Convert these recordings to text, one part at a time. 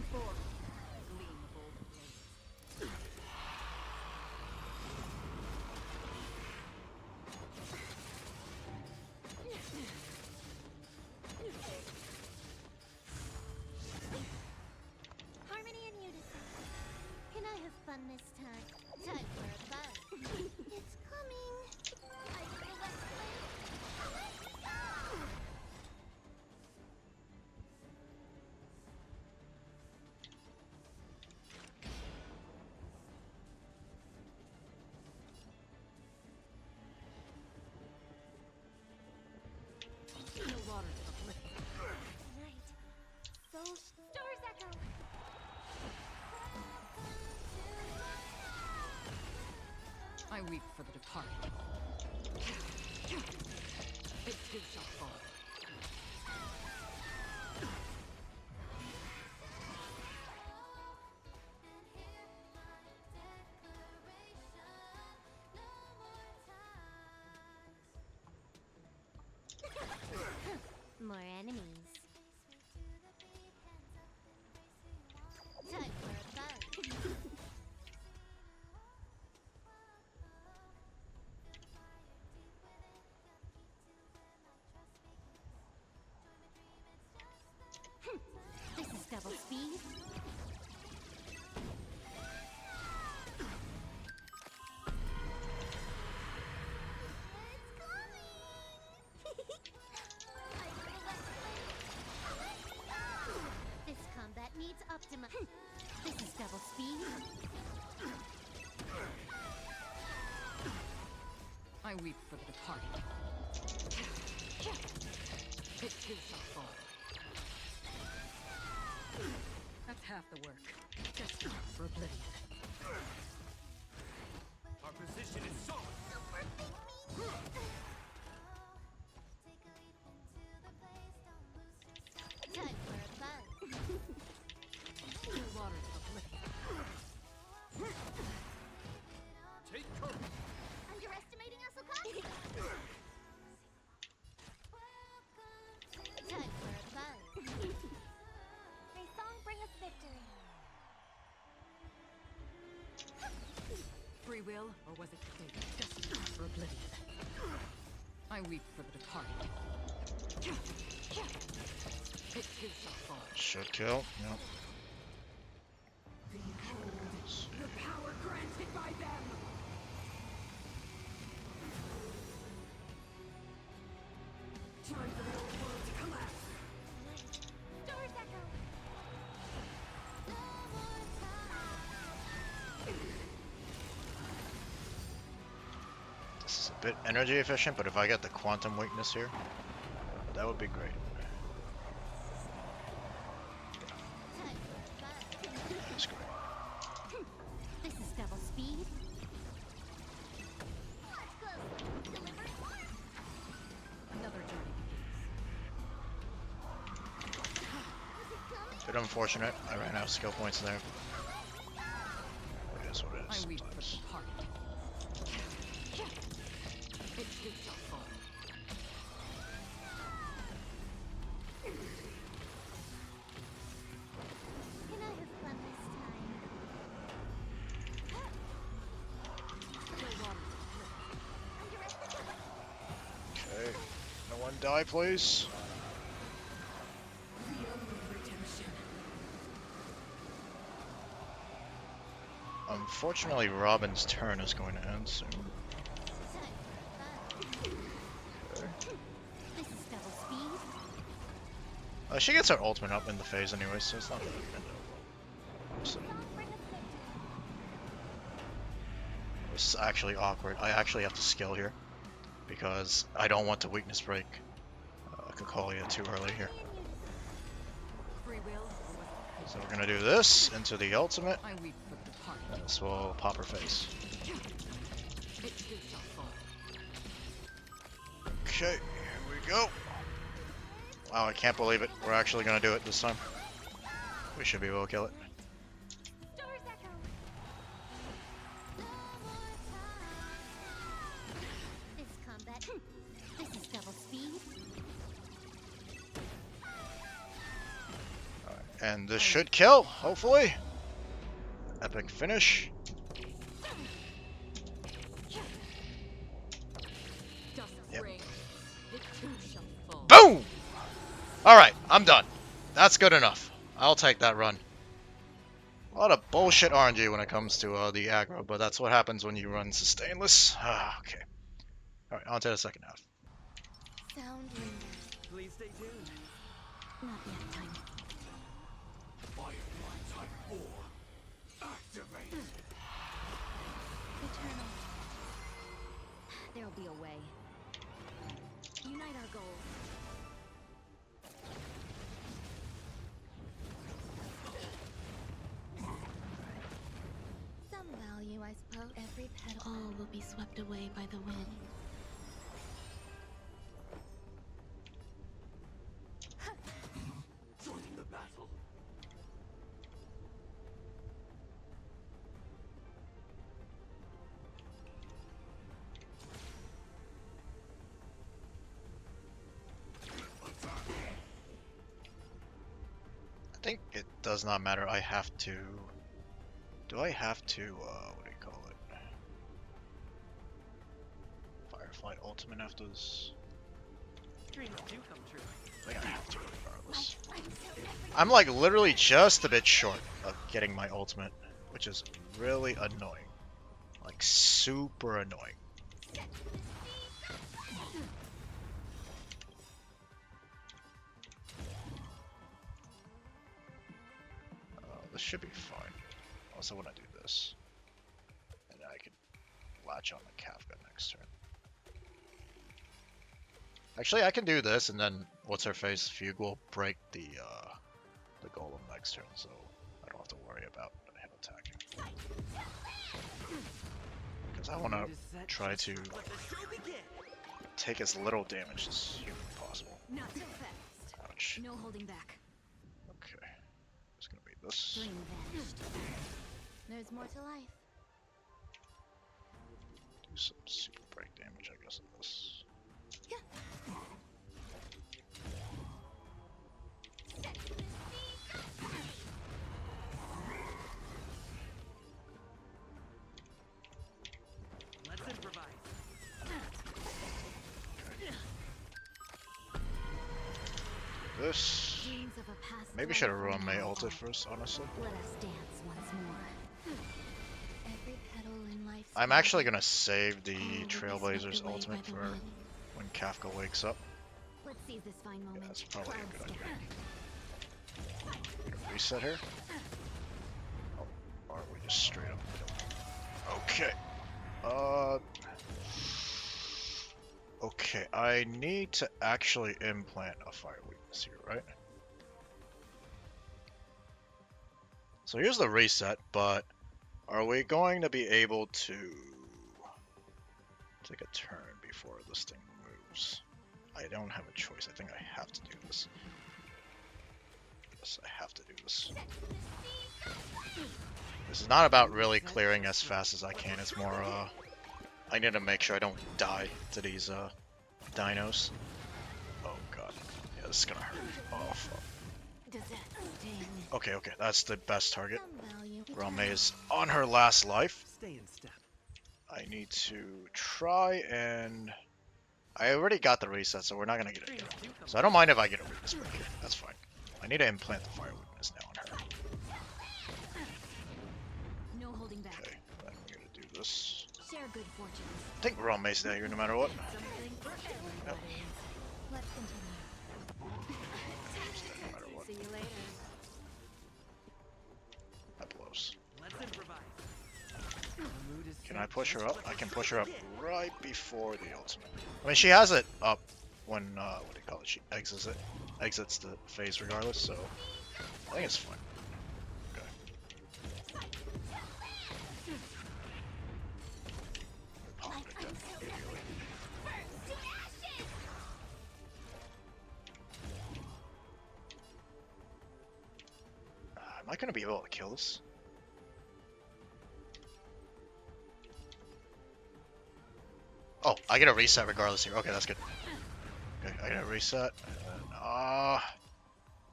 Moving forward. Gleam bold blades. Harmony and unison. Can I have fun this time? Time for a buzz. It's coming. I feel that flame. Let me go! The waters of liquid. Right. So stars echo. I weep for the departed. It too shall fall. More enemies. Time for a buzz. This is double speed. It's coming! This combat needs optima. This is double speed. I weep for the departed. It too shall fall. That's half the work. Just for oblivion. Our position is solid. Super big meanie. Time for a buzz. The waters of oblivion. Take courage. Underestimating us, Okami? Time for a buzz. May song bring us victory. Free will, or was it fate? Just for oblivion. I weep for the departed. It too shall fall. Should kill. Yep. The power granted by them! Time for the old world to collapse! Stars echo. No more This is a bit energy efficient, but if I get the quantum weakness here, that would be great. time for a buzz. That's great. This is double speed. Let's go. Delivering order. Another journey Was it coming? Bit unfortunate. I ran out of skill points there. It is what it begins. is I weep for the sometimes. departed. It too shall fall. Can I have fun this time? The waters of Underestimating. Okay. No one die, please. redemption. Unfortunately, Robin's turn is going to end soon. Time for a buzz. Okay. This is double speed. She gets her ultimate up in the phase anyway, so it's not that big a deal. So, Song bring us victory. this is actually awkward. I actually have to skill here because I don't want to weakness break Kokolia too early here. Free will, or was it So we're gonna do this into the ultimate. I weep for the departed. This will pop her face. It too shall fall. Okay, here we go. Wow, I can't believe it. We're actually gonna do it this time. We should be able to kill it. Stars echo. No more time. This combat. This is double speed. And this should kill, hopefully. Epic finish. Dust Yep. rain. It too shall fall. Boom! Alright, I'm done. That's good enough. I'll take that run. A lot of bullshit RNG when it comes to the aggro, but that's what happens when you run sustainless. Okay. Alright, on to the second half. Sound lingers. Please stay tuned. Not yet, time. Firefly Type 4. Activate. Eternal. There'll be a way. Unite our goals. Some value, I suppose. Every petal. All will be swept away by the wind. Joining the battle. I think it does not matter. I have to... Do I have to, what do you call it? Firefly Ultimate after this? Dreams do come true. I think I have to regardless. I'm like literally just a bit short of getting my ultimate, which is really annoying. Like super annoying. This should be fine. Also, when I do this, and then I can latch on the Kafka next turn. Actually, I can do this, and then what's her face? Fugue will break the golem next turn, so I don't have to worry about him attacking. Because I want to try to Let the show begin. take as little damage as humanly possible. Not so fast. Ouch. No holding back. Okay. It's gonna be this. Dream vanished. There's more to life. Do some super break damage, I guess, on this. Let's improvise. This. Dreams of a past Maybe life should have run my now. ulted first, honestly. Let us dance once more. Every petal in life's I'm garden, actually gonna save the all will be Trailblazers swept away ultimate by the for wind. when Kafka wakes up. Let's seize this fine moment. That's probably a good Cloud idea. scatter. Gonna reset her. Oh, or are we just straight up kill? Okay. Okay, I need to actually implant a fire weakness here, right? So here's the reset, but are we going to be able to take a turn before this thing moves? I don't have a choice. I think I have to do this. Yes, I have to do this. This is not about really clearing as fast as I can. It's more, I need to make sure I don't die to these, dinos. Oh god. Yeah, this is gonna hurt. Oh, fuck. Does that sting? Okay, okay, that's the best target. Some value. Rome is on her last life. Stay in step. I need to try and... I already got the reset, so we're not gonna get it Dreams again. do come So I don't mind if I get a weakness break here. That's fine. I need to implant the fire weakness now on her. No holding back. Okay, then we're gonna do this. Share good fortunes. I think Rome is there here no matter what. Something for everybody. Let's continue. No matter what. See you later. That blows. Let's improvise. The mood is Can set. I push her Let's up? let I the can show push her up begin. right before the ultimate. I mean, she has it up when, what do you call it? She exits the phase regardless, so I think it's fine. Okay. Pop it again immediately. Am I gonna be able to kill this? Oh, I get a reset regardless here. Okay, that's good. Okay, I get a reset. And then,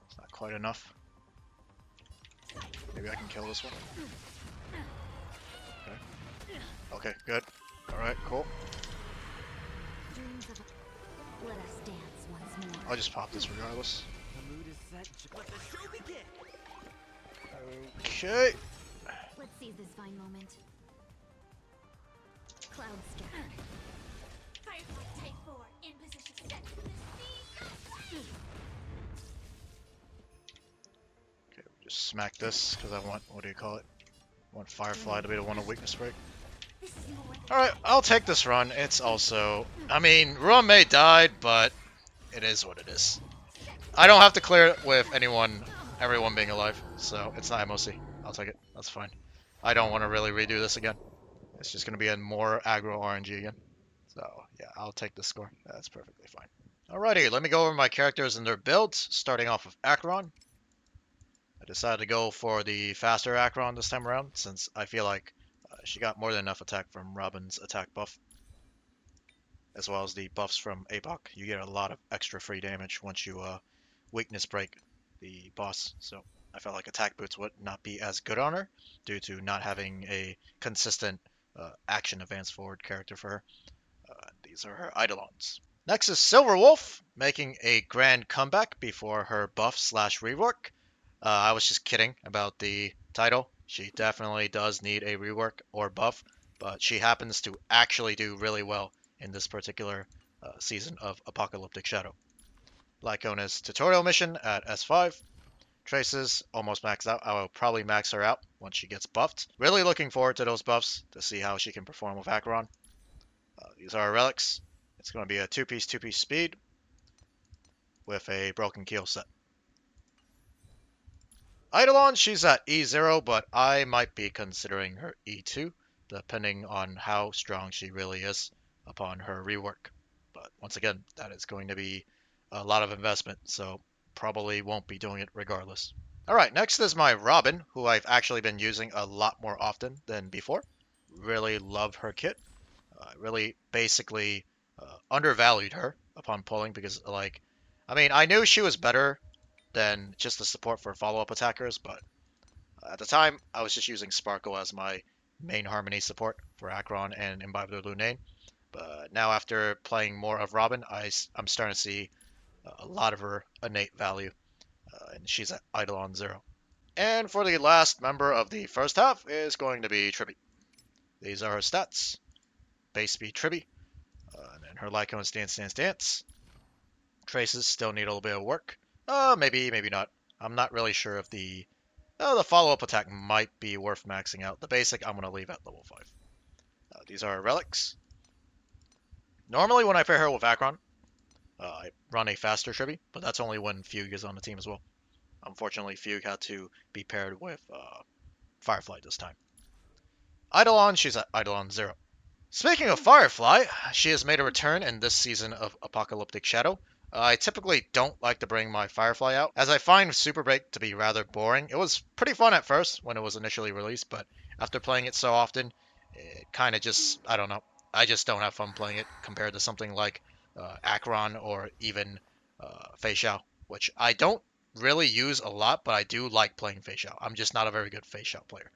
it's not quite enough. Maybe I can kill this one. Okay. Okay, good. Alright, cool. Dreams of a... Let us dance once more. I'll just pop this regardless. The mood is set. Let the show begin. Okay. Let's seize this fine moment. Cloud scatter. Firefly type 4 in position set for the speed. Okay, just smack this because I want, what do you call it? I want Firefly to be the one to weakness break. This is your way. Alright, I'll take this run. It's also, I mean, Ruame died, but it is what it is. I don't have to clear it with everyone being alive, so it's not MOC. I'll take it. That's fine. I don't want to really redo this again. It's just going to be a more aggro RNG again. So, yeah, I'll take the score. That's perfectly fine. Alrighty, let me go over my characters and their builds, starting off with Acheron. I decided to go for the faster Acheron this time around, since I feel like she got more than enough attack from Robin's attack buff, as well as the buffs from APOC. You get a lot of extra free damage once you weakness break the boss, so I felt like attack boots would not be as good on her due to not having a consistent action advance forward character for her. These are her Eidolons. Next is Silver Wolf, making a grand comeback before her buff slash rework. I was just kidding about the title. She definitely does need a rework or buff, but she happens to actually do really well in this particular season of Apocalyptic Shadow. Lycona's tutorial mission at S5. Traces almost maxed out. I will probably max her out once she gets buffed. Really looking forward to those buffs to see how she can perform with Acheron. These are our relics. It's going to be a two-piece speed with a broken keel set. Eidolon, she's at E0, but I might be considering her E2, depending on how strong she really is upon her rework. But once again, that is going to be a lot of investment, so probably won't be doing it regardless. Alright, next is my Robin, who I've actually been using a lot more often than before. Really love her kit. I really basically undervalued her upon pulling because, like, I mean, I knew she was better than just the support for follow-up attackers, but at the time, I was just using Sparkle as my main Harmony support for Acheron and Imbibe the Lunane. But now after playing more of Robin, I'm starting to see a lot of her innate value, and she's at Eidolon 0. And for the last member of the first half is going to be Tribby. These are her stats. Base speed Tribby, and then her Lycone Dance. Traces still need a little bit of work. Maybe not. I'm not really sure if the follow-up attack might be worth maxing out. The basic I'm going to leave at level 5. These are relics. Normally when I pair her with Acheron, I run a faster Tribby, but that's only when Fugue is on the team as well. Unfortunately, Fugue had to be paired with Firefly this time. Eidolon, she's at Eidolon 0. Speaking of Firefly, she has made a return in this season of Apocalyptic Shadow. I typically don't like to bring my Firefly out, as I find Super Break to be rather boring. It was pretty fun at first when it was initially released, but after playing it so often, it kind of just, I don't know. I just don't have fun playing it compared to something like Acheron or even Fei Xiao, which I don't really use a lot, but I do like playing Fei Xiao. I'm just not a very good Fei Xiao player.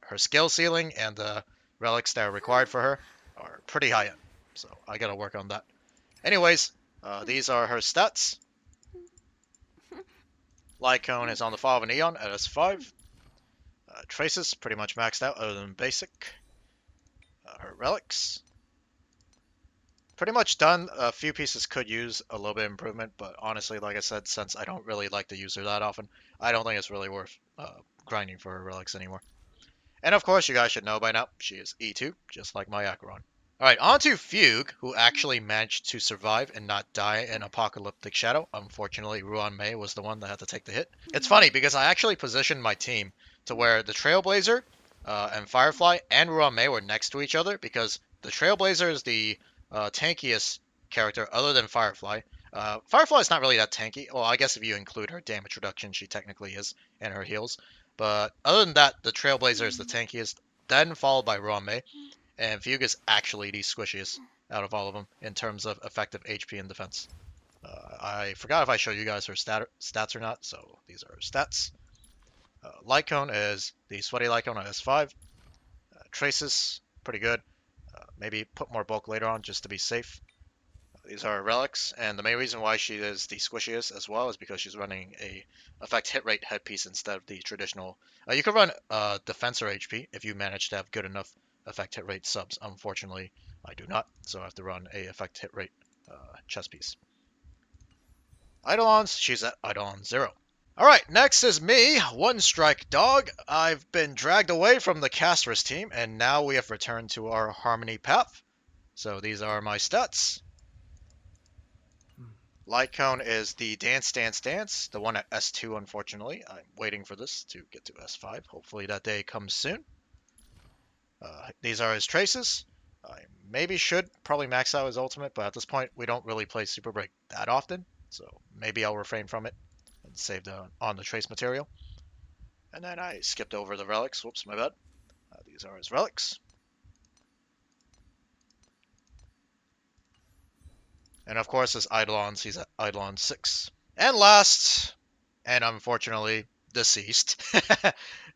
Her skill ceiling and the relics that are required for her are pretty high end, so I gotta work on that. Anyways, these are her stats. Lycone is on the fall of an Eon at S5. Traces pretty much maxed out other than basic. Her relics pretty much done. A few pieces could use a little bit of improvement, but honestly, like I said, since I don't really like to use her that often, I don't think it's really worth grinding for her relics anymore. And of course, you guys should know by now, she is E2, just like my Acheron. Alright, on to Fugue, who actually managed to survive and not die in Apocalyptic Shadow. Unfortunately, Ruan Mei was the one that had to take the hit. It's funny, because I actually positioned my team to where the Trailblazer and Firefly and Ruan Mei were next to each other, because the Trailblazer is the tankiest character other than Firefly. Firefly is not really that tanky. Well, I guess if you include her damage reduction, she technically is, and her heals. But other than that, the Trailblazer is the tankiest, then followed by Ruan Mei. And Fugue is actually the squishiest out of all of them in terms of effective HP and defense. I forgot if I showed you guys her stats or not, so these are her stats. Light Cone is the Sweaty Light Cone on S5. Traces, pretty good. Maybe put more bulk later on just to be safe. These are relics, and the main reason why she is the squishiest as well is because she's running a effect hit rate headpiece instead of the traditional. You could run defense or HP if you manage to have good enough effect hit rate subs. Unfortunately, I do not, so I have to run a effect hit rate chest piece. Eidolons, she's at Eidolon 0. Alright, next is me, One Strike Dog. I've been dragged away from the Castress team, and now we have returned to our Harmony path. So these are my stats. Light Cone is the Dance Dance Dance, the one at S2 unfortunately. I'm waiting for this to get to S5. Hopefully that day comes soon. These are his traces. I maybe should probably max out his ultimate, but at this point we don't really play Super Break that often. So maybe I'll refrain from it and save on the trace material. And then I skipped over the relics. Whoops, my bad. These are his relics. And of course, his Eidolons, he's at Eidolon 6. And last, and unfortunately deceased,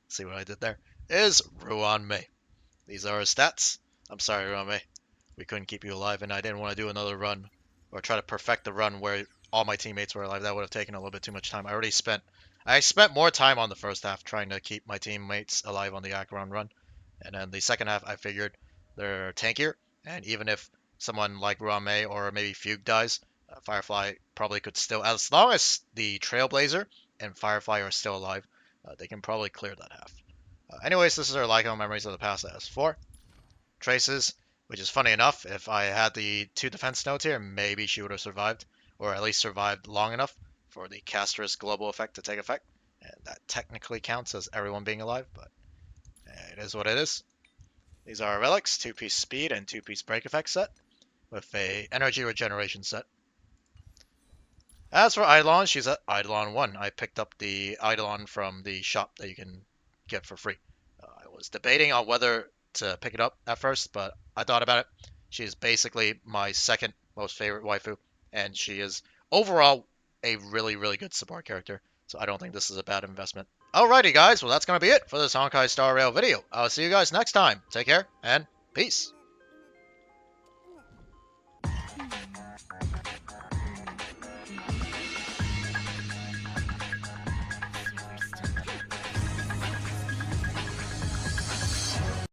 see what I did there, is Ruan Mei. These are his stats. I'm sorry, Ruan Mei. We couldn't keep you alive, and I didn't want to do another run, or try to perfect the run where all my teammates were alive. That would have taken a little bit too much time. I spent more time on the first half trying to keep my teammates alive on the Acheron run. And then the second half, I figured they're tankier, and even if someone like Ruan Mei or maybe Fugue dies, Firefly probably could still, as long as the Trailblazer and Firefly are still alive, they can probably clear that half. Anyways, this is our Lyco Memories of the Past S4. Traces, which is funny enough, if I had the 2 defense nodes here, maybe she would have survived, or at least survived long enough for the Castress global effect to take effect. And that technically counts as everyone being alive, but it is what it is. These are relics, 2-piece speed and 2-piece break effect set, with a energy regeneration set. As for Eidolon, she's at Eidolon 1. I picked up the Eidolon from the shop that you can get for free. I was debating on whether to pick it up at first, but I thought about it. She is basically my second most favorite waifu, and she is overall a really, really good support character, so I don't think this is a bad investment. Alrighty guys, well that's going to be it for this Honkai Star Rail video. I'll see you guys next time. Take care, and peace.